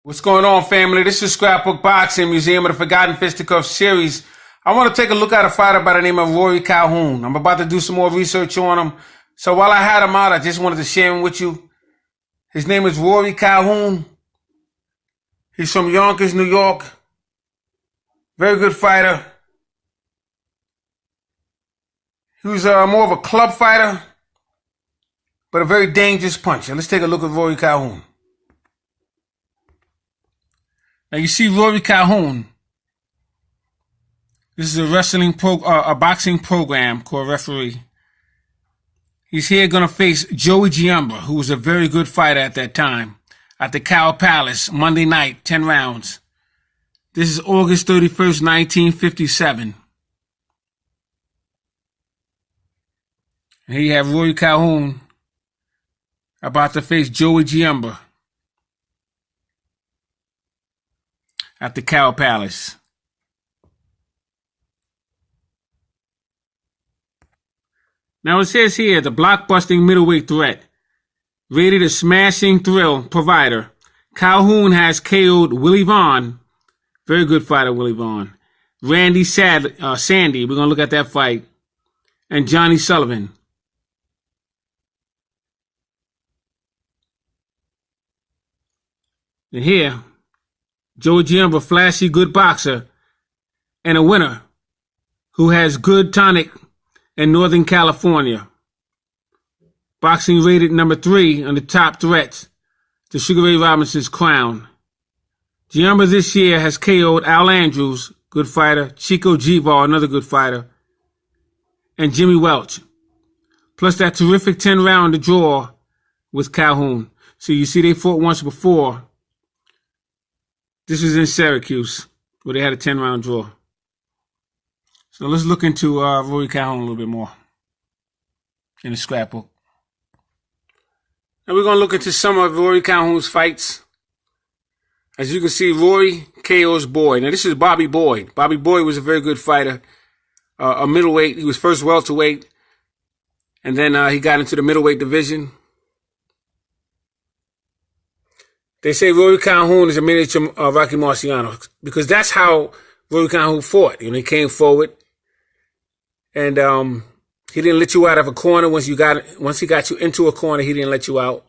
What's going on, family? This is Scrapbook Boxing, Museum of the Forgotten Fisticuffs series. I want to take a look at a fighter by the name of Rory Chalhun. I'm about to do some more research on him. So while I had him out, I just wanted to share him with you. His name is Rory Chalhun. He's from Yonkers, New York. Very good fighter. He was more of a club fighter, but a very dangerous puncher. Let's take a look at Rory Chalhun. Now you see Rory Chalhun. This is a boxing program called Referee. He's here going to face Joey Giambra, who was a very good fighter at that time, at the Cow Palace, Monday night, 10 rounds. This is August 31st, 1957. And here you have Rory Chalhun about to face Joey Giambra at the Cow Palace. Now it says here, the blockbusting middleweight threat, rated a smashing thrill provider, Chalhun has KO'd Willie Vaughn, very good fighter Willie Vaughn, Randy Sandy, we're going to look at that fight, and Johnny Sullivan. And here, Joey Giambra, flashy good boxer, and a winner who has good tonic in Northern California. Boxing rated number 3 on the top threats to Sugar Ray Robinson's crown. Giambra this year has KO'd Al Andrews, good fighter, Chico Givar, another good fighter, and Jimmy Welch. Plus that terrific 10-round draw with Chalhun. So you see they fought once before. This was in Syracuse, where they had a 10-round draw. So let's look into Rory Chalhun a little bit more in the scrapbook. Now we're going to look into some of Rory Chalhun's fights. As you can see, Rory KO's Boyd. Now this is Bobby Boyd. Bobby Boyd was a very good fighter, a middleweight. He was first welterweight, and then he got into the middleweight division. They say Rory Chalhun is a miniature Rocky Marciano because that's how Rory Chalhun fought. You know, he came forward, and he didn't let you out of a corner. Once he got you into a corner, he didn't let you out.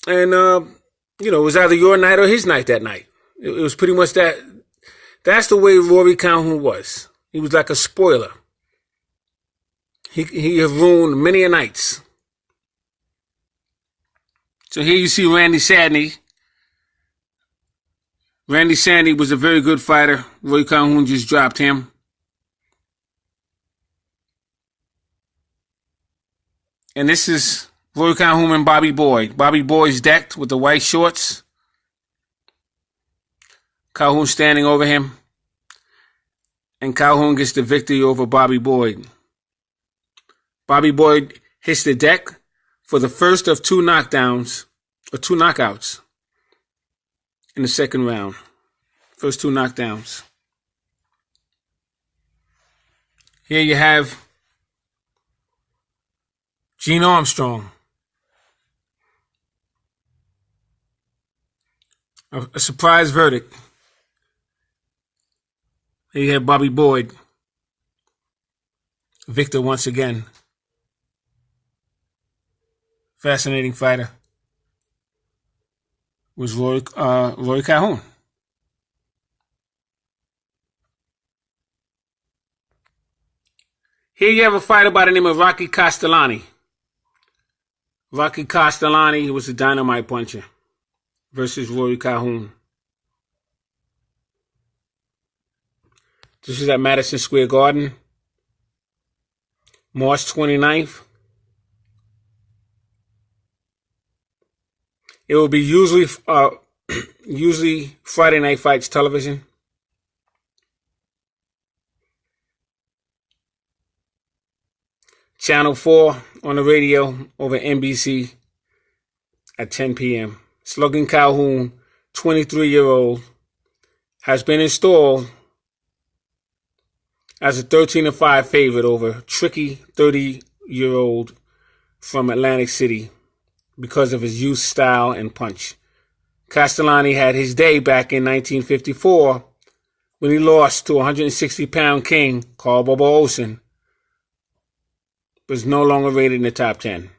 And you know, it was either your night or his night that night. It was pretty much that. That's the way Rory Chalhun was. He was like a spoiler. He have ruined many a nights. So here you see Randy Sandy. Randy Sandy was a very good fighter. Rory Chalhun just dropped him. And this is Rory Chalhun and Bobby Boyd. Bobby Boyd's decked with the white shorts. Chalhun standing over him. And Chalhun gets the victory over Bobby Boyd. Bobby Boyd hits the deck for the first of 2 knockdowns, or 2 knockouts in the second round. First 2 knockdowns. Here you have Gene Armstrong. A surprise verdict. Here you have Bobby Boyd. Victor once again. Fascinating fighter was Rory Chalhun. Here you have a fighter by the name of Rocky Castellani. Rocky Castellani was a dynamite puncher versus Rory Chalhun. This is at Madison Square Garden, March 29th. It will be usually Friday Night Fights television. Channel 4 on the radio over NBC at 10 p.m. Slogan Chalhun, 23-year-old, has been installed as a 13-5 favorite over tricky 30-year-old from Atlantic City because of his youth, style, and punch. Castellani had his day back in 1954 when he lost to 160-pound king Carl Bubba Olsen, but is no longer rated in the top 10.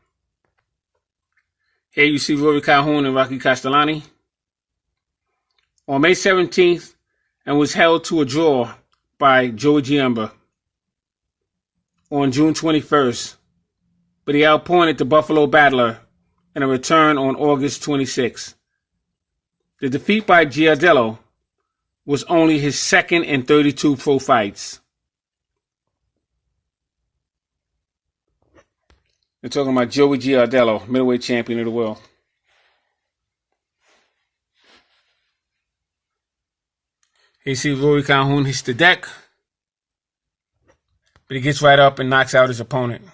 Here you see Rory Chalhun and Rocky Castellani. On May 17th, and was held to a draw by Joey Giamba on June 21st, but he outpointed the Buffalo Battler in a return on August 26th. The defeat by Giardello was only his second in 32 pro fights. We're talking about Joey Giardello, middleweight champion of the world. You see Rory Chalhun hits the deck, but he gets right up and knocks out his opponent.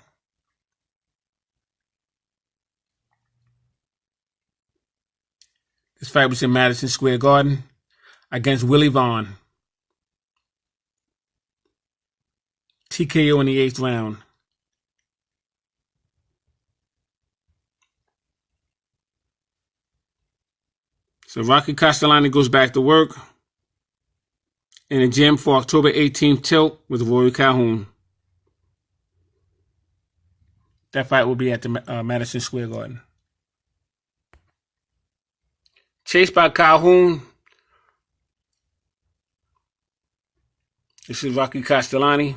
This fight was in Madison Square Garden against Willie Vaughn. TKO in the 8th round. So Rocky Castellani goes back to work in the gym for October 18th tilt with Rory Chalhun. That fight will be at the Madison Square Garden. Chased by Chalhun. This is Rocky Castellani.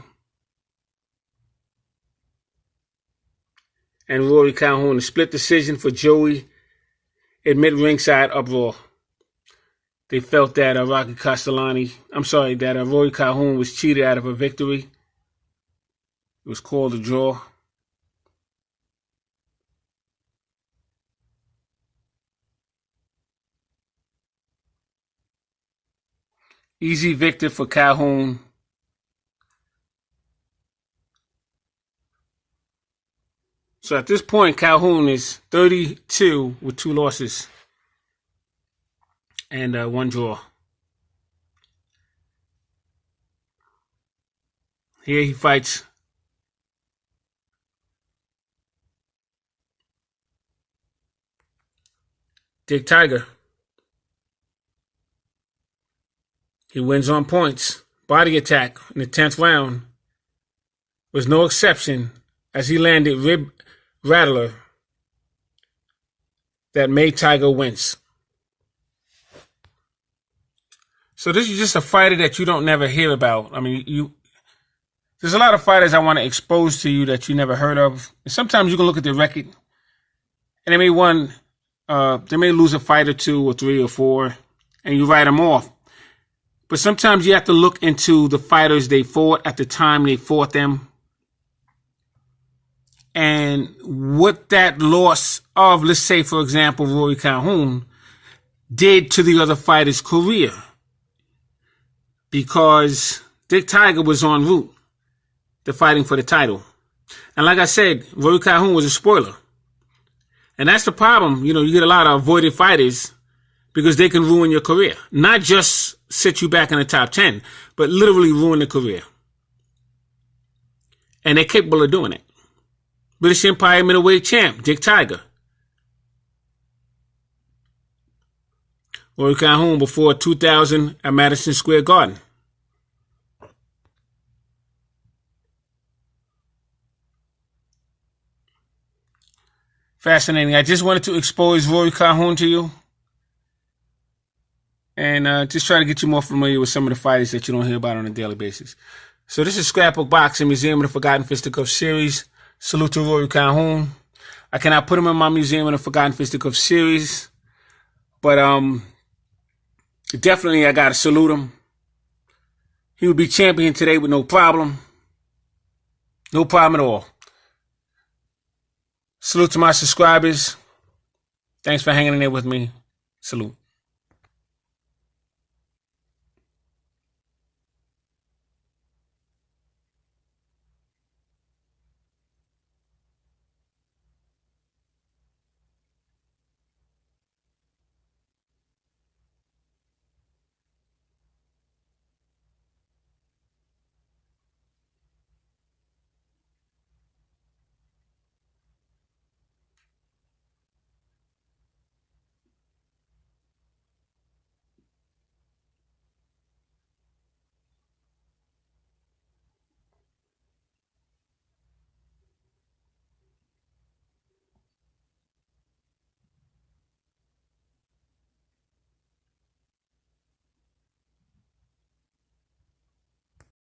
And Rory Chalhun. A split decision for Joey amid ringside uproar. They felt that Rory Chalhun was cheated out of a victory. It was called a draw. Easy victory for Chalhun. So at this point, Chalhun is 32 with 2 losses and 1 draw. Here he fights Dick Tiger. He wins on points. Body attack in the 10th round was no exception as he landed rib rattler that made Tiger wince. So this is just a fighter that you don't never hear about. I mean, there's a lot of fighters I want to expose to you that you never heard of. And sometimes you can look at their record and they may lose a fight or 2 or 3 or 4 and you write them off. But sometimes you have to look into the fighters they fought at the time they fought them and what that loss of, let's say, for example, Rory Chalhun did to the other fighter's career. Because Dick Tiger was en route to fighting for the title. And like I said, Rory Chalhun was a spoiler. And that's the problem. You get a lot of avoided fighters because they can ruin your career. Not just set you back in the top 10, but literally ruin the career. And they're capable of doing it. British Empire middleweight champ, Dick Tiger. Rory Chalhun before 2000 at Madison Square Garden. Fascinating. I just wanted to expose Rory Chalhun to you. And just try to get you more familiar with some of the fighters that you don't hear about on a daily basis. So this is Scrapbook Boxing, Museum of the Forgotten Fisticuffs series. Salute to Rory Chalhun. I cannot put him in my Museum of the Forgotten Fisticuffs series. But definitely I got to salute him. He would be champion today with no problem. No problem at all. Salute to my subscribers. Thanks for hanging in there with me. Salute.